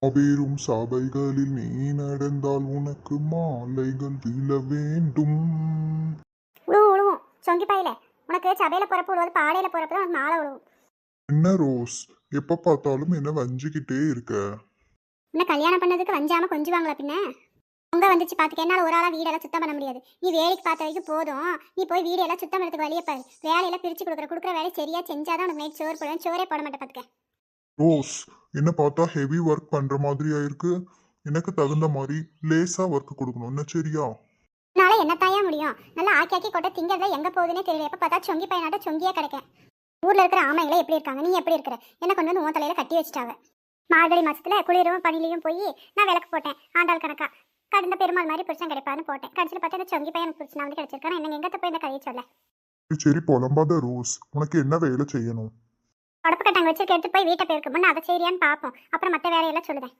மாபெரும் சபைகளில் நீ நடந்தால் உனக்கு மாலைகள் விழ வேண்டும். உழுவும் சொங்கி பாயில உனக்கு சபையில போறப்ப உழுவது பாடையில போறப்ப தான் உனக்கு மாலை உழுவும். என்ன ரோஸ், எப்ப பார்த்தாலும் என்ன வஞ்சிக்கிட்டே இருக்க? இன்னும் கல்யாணம் பண்ணதுக்கு வஞ்சாம கொஞ்சுவாங்களா பின்ன? உங்க வந்துச்சு பாத்துக்க, என்னால ஒரு ஆளா வீடெல்லாம் சுத்தம் பண்ண முடியாது. நீ வேலைக்கு பார்த்த வரைக்கும் போதும். நீ போய் வீடெல்லாம் சுத்தம் பண்ணுறதுக்கு வழியை பாரு. வேலையெல்லாம் பிரிச்சு கொடுக்குற வேலையை சரியா செஞ்சாதான் உனக்கு நைட் சோறு போடுவேன். சோறே போட மாட்டேன் பாத்துக்க. ரோஸ், என்ன பார்த்தா ஹெவி ஒர்க் பண்ற மாதிரியா இருக்கு. எனக்கு தகுந்த மாதிரி லேசா ஒர்க் கொடுக்கணும், என்ன சரியா? என்னால என்னத்தாயா முடியும்? நல்லா ஆக்கி ஆக்கி கொட்ட திங்கிறத எங்க போகுதுன்னே தெரியல. எப்ப பார்த்தா சொங்கி பையனாட்ட சொங்கியே கிடைக்கேன். ஊர்ல இருக்கிற ஆமைகளே எப்படி இருக்காங்க, நீ எப்படி இருக்கிற? என்ன கொண்டு வந்து உன் தலையில கட்டி வச்சுட்டாங்க. மார்கழி மாசத்துல குளிரும் பனிலையும் போய் நான் விளக்கு போட்டேன் ஆண்டாள் கணக்கா. கடந்த பெருமாள் மாதிரி புருஷன் கிடைப்பாருன்னு போட்டேன். கடைசியில் பார்த்தா இந்த சொங்கி பையன் புருஷன் வந்து கிடைச்சிருக்கான். என்ன எங்கத்த போய் இந்த கதையை சொல்ல? சரி புலம்பாத ரோஸ், உனக்கு என்ன வேலை செய்யணும்? உடப்பு கட்டாங்க வச்சு எடுத்து போய் வீட்டை போயிருக்கு முன்னே அதை சரியான்னு பார்ப்போம். அப்புறம் மற்ற வேலையெல்லாம் சொல்லுவேன்.